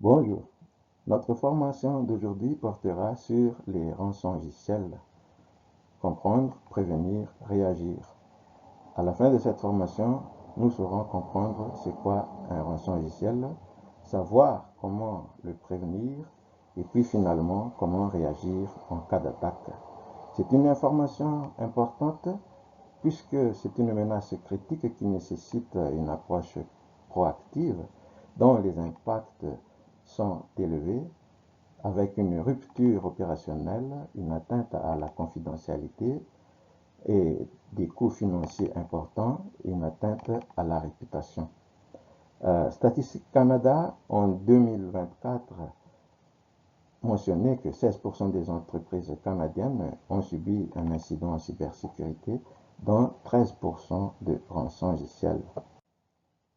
Bonjour, notre formation d'aujourd'hui portera sur les rançongiciels, comprendre, prévenir, réagir. À la fin de cette formation, nous saurons comprendre c'est quoi un rançongiciel, savoir comment le prévenir et puis finalement comment réagir en cas d'attaque. C'est une information importante puisque c'est une menace critique qui nécessite une approche proactive dont les impacts sont élevés avec une rupture opérationnelle, une atteinte à la confidentialité et des coûts financiers importants et une atteinte à la réputation. Statistique Canada en 2024 mentionnait que 16% des entreprises canadiennes ont subi un incident en cybersécurité, dont 13% de rançongiciels.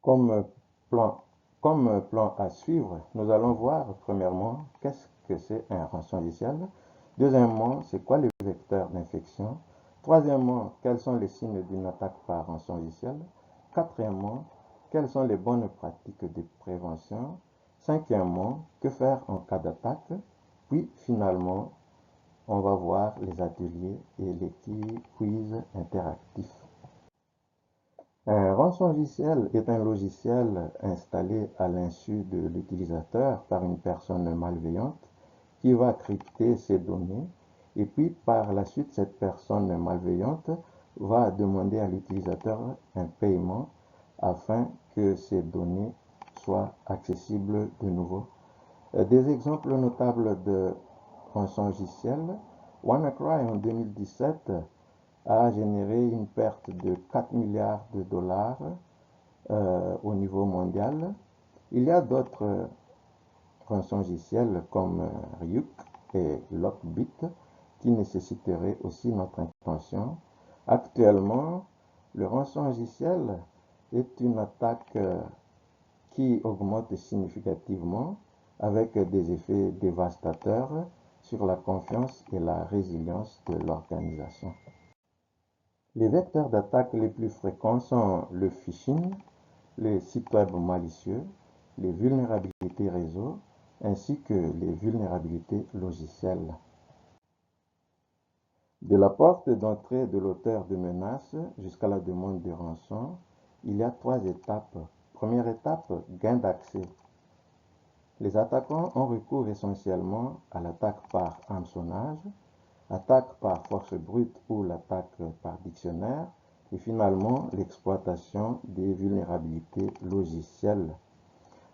Comme plan, comme plan à suivre, nous allons voir premièrement qu'est-ce que c'est un rançongiciel. Deuxièmement, c'est quoi les vecteurs d'infection. Troisièmement, quels sont les signes d'une attaque par rançongiciel. Quatrièmement, quelles sont les bonnes pratiques de prévention. Cinquièmement, que faire en cas d'attaque. Puis finalement, on va voir les ateliers et les quiz interactifs. Un rançongiciel est un logiciel installé à l'insu de l'utilisateur par une personne malveillante qui va crypter ses données et puis par la suite cette personne malveillante va demander à l'utilisateur un paiement afin que ces données soient accessibles de nouveau. Des exemples notables de rançongiciel: WannaCry en 2017 a généré une perte de 4 milliards de dollars au niveau mondial. Il y a d'autres rançongiciels comme Ryuk et Lockbit qui nécessiteraient aussi notre attention. Actuellement, le rançongiciel est une attaque qui augmente significativement avec des effets dévastateurs sur la confiance et la résilience de l'organisation. Les vecteurs d'attaque les plus fréquents sont le phishing, les sites web malicieux, les vulnérabilités réseau, ainsi que les vulnérabilités logicielles. De la porte d'entrée de l'auteur de menace jusqu'à la demande de rançon, il y a 3 étapes. Première étape, gain d'accès. Les attaquants ont recours essentiellement à l'attaque par hameçonnage, attaque par force brute ou l'attaque par dictionnaire, et finalement l'exploitation des vulnérabilités logicielles.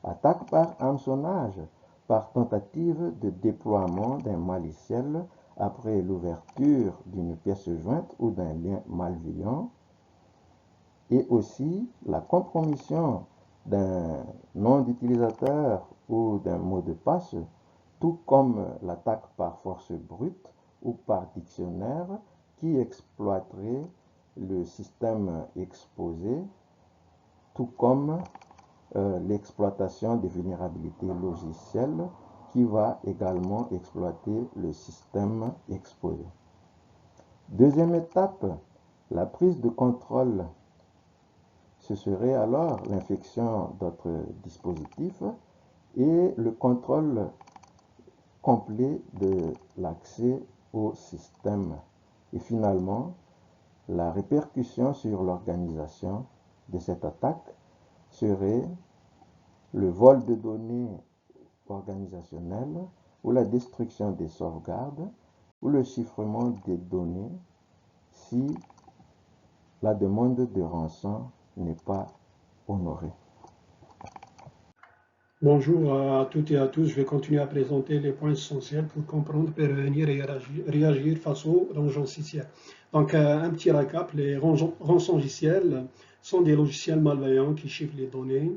Attaque par hameçonnage, par tentative de déploiement d'un maliciel après l'ouverture d'une pièce jointe ou d'un lien malveillant, et aussi la compromission d'un nom d'utilisateur ou d'un mot de passe, tout comme l'attaque par force brute ou par dictionnaire qui exploiterait le système exposé, tout comme l'exploitation des vulnérabilités logicielles qui va également exploiter le système exposé. Deuxième étape, la prise de contrôle. Ce serait alors l'infection d'autres dispositifs et le contrôle complet de l'accès au système. Et finalement, la répercussion sur l'organisation de cette attaque serait le vol de données organisationnelles ou la destruction des sauvegardes ou le chiffrement des données si la demande de rançon n'est pas honorée. Bonjour à toutes et à tous. Je vais continuer à présenter les points essentiels pour comprendre, prévenir et réagir face aux rançongiciels. Donc, un petit récap. Les rançongiciels sont des logiciels malveillants qui chiffrent les données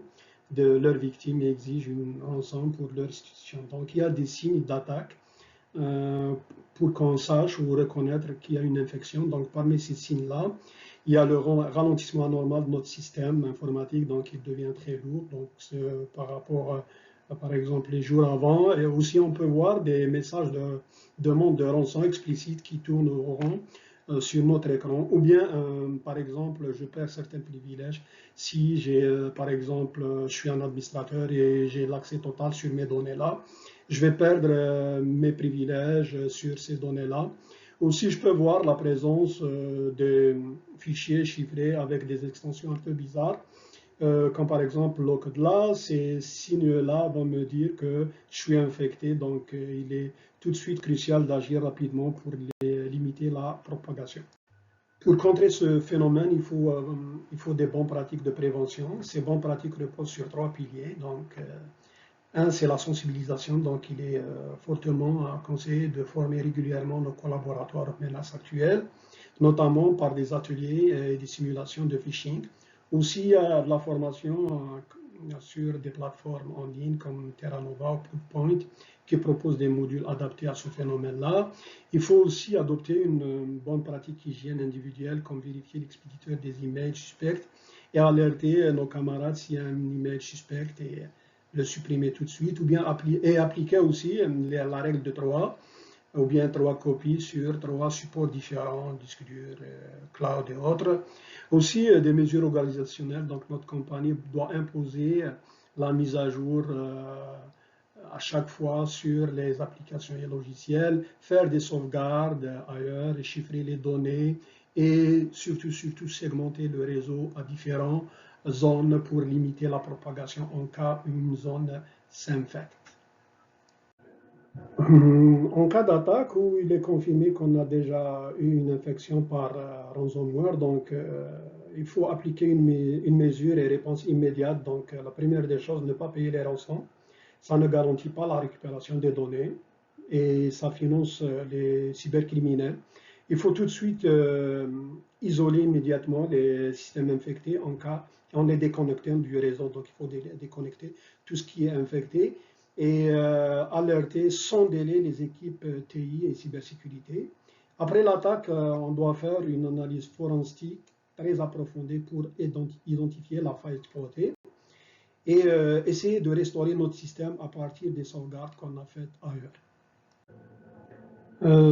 de leurs victimes et exigent une rançon pour leur institution. Donc, il y a des signes d'attaque pour qu'on sache ou reconnaître qu'il y a une infection. Donc, parmi ces signes-là, il y a le ralentissement anormal de notre système informatique, donc il devient très lourd, donc par rapport à, par exemple, les jours avant. Et aussi, on peut voir des messages de demande de rançon explicite qui tournent au rond sur notre écran, ou bien, par exemple, je perds certains privilèges si j'ai, par exemple, je suis un administrateur et j'ai l'accès total sur mes données là. Je vais perdre mes privilèges sur ces données-là. Aussi, je peux voir la présence de fichiers chiffrés avec des extensions un peu bizarres. Comme par exemple lockedla, ces signes-là vont me dire que je suis infecté, donc il est tout de suite crucial d'agir rapidement pour limiter la propagation. Pour contrer ce phénomène, il faut des bonnes pratiques de prévention. Ces bonnes pratiques reposent sur 3 piliers. Donc, un, c'est la sensibilisation. Donc, il est fortement conseillé de former régulièrement nos collaborateurs aux menaces actuelles, notamment par des ateliers et des simulations de phishing. Aussi, de la formation sur des plateformes en ligne comme Terranova ou Proofpoint qui proposent des modules adaptés à ce phénomène-là. Il faut aussi adopter une bonne pratique hygiène individuelle comme vérifier l'expéditeur des emails suspects et alerter nos camarades s'il y a un email suspect et le supprimer tout de suite, ou bien appliquer aussi la règle de 3, ou bien 3 copies sur 3 supports différents, disques durs, cloud et autres. Aussi des mesures organisationnelles, donc notre compagnie doit imposer la mise à jour à chaque fois sur les applications et logiciels, faire des sauvegardes ailleurs, et chiffrer les données et surtout segmenter le réseau à différentes zones pour limiter la propagation en cas où une zone s'infecte. En cas d'attaque où il est confirmé qu'on a déjà eu une infection par ransomware, donc il faut appliquer une mesure et réponse immédiate. Donc la première des choses, ne pas payer les rançons. Ça ne garantit pas la récupération des données et ça finance les cybercriminels. Il faut tout de suite isoler immédiatement les systèmes infectés en les déconnectant du réseau. Donc il faut déconnecter tout ce qui est infecté et alerter sans délai les équipes TI et cybersécurité. Après l'attaque, on doit faire une analyse forensique très approfondie pour identifier la faille exploitée et essayer de restaurer notre système à partir des sauvegardes qu'on a faites ailleurs.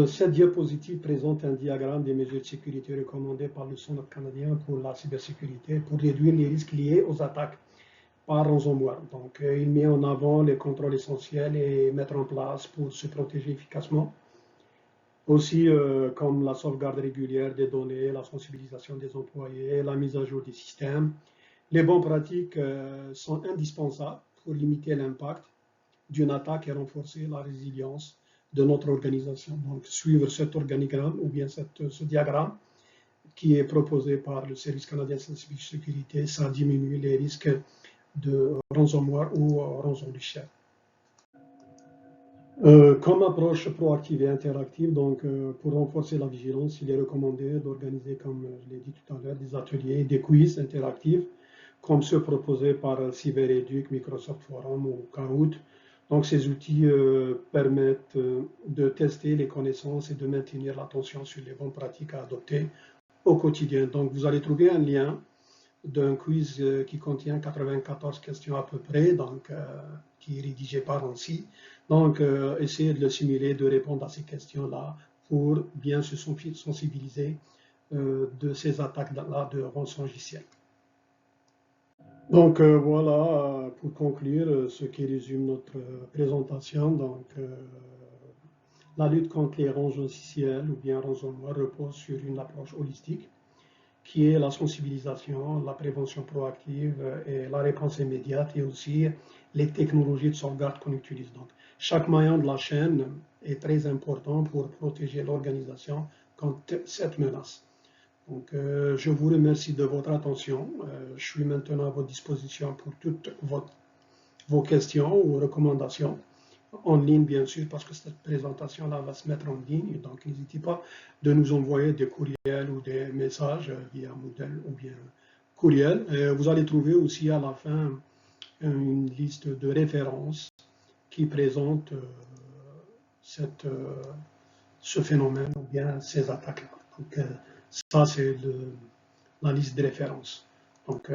Cette diapositive présente un diagramme des mesures de sécurité recommandées par le Centre canadien pour la cybersécurité pour réduire les risques liés aux attaques par ransomware. Donc, il met en avant les contrôles essentiels et mettre en place pour se protéger efficacement. Aussi, comme la sauvegarde régulière des données, la sensibilisation des employés, la mise à jour des systèmes. Les bonnes pratiques sont indispensables pour limiter l'impact d'une attaque et renforcer la résilience de notre organisation. Donc, suivre cet organigramme ou bien ce diagramme qui est proposé par le Service canadien de cybersécurité, ça diminue les risques de ransomware ou rançongiciel. Comme approche proactive et interactive, donc pour renforcer la vigilance, il est recommandé d'organiser, comme je l'ai dit tout à l'heure, des ateliers et des quiz interactifs, comme ceux proposés par CyberEduc, Microsoft Forum ou Kahoot. Donc ces outils permettent de tester les connaissances et de maintenir l'attention sur les bonnes pratiques à adopter au quotidien. Donc vous allez trouver un lien d'un quiz qui contient 94 questions à peu près, donc qui est rédigé par ANSSI. Donc essayez de le simuler, de répondre à ces questions-là pour bien se sensibiliser de ces attaques-là de rançongiciel. Donc voilà, pour conclure, ce qui résume notre présentation. Donc, la lutte contre les rançongiciels ou bien ransomware repose sur une approche holistique qui est la sensibilisation, la prévention proactive et la réponse immédiate et aussi les technologies de sauvegarde qu'on utilise. Donc, chaque maillon de la chaîne est très important pour protéger l'organisation contre cette menace. Donc, je vous remercie de votre attention. Je suis maintenant à votre disposition pour toutes vos questions ou recommandations, en ligne bien sûr, parce que cette présentation-là va se mettre en ligne. Donc, n'hésitez pas de nous envoyer des courriels ou des messages via Moodle ou bien courriel. Vous allez trouver aussi à la fin une liste de références qui présente ce phénomène ou bien ces attaques-là. Donc, ça, c'est la liste de références. Donc,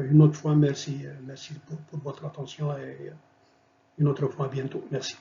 une autre fois, merci pour votre attention et une autre fois, à bientôt. Merci.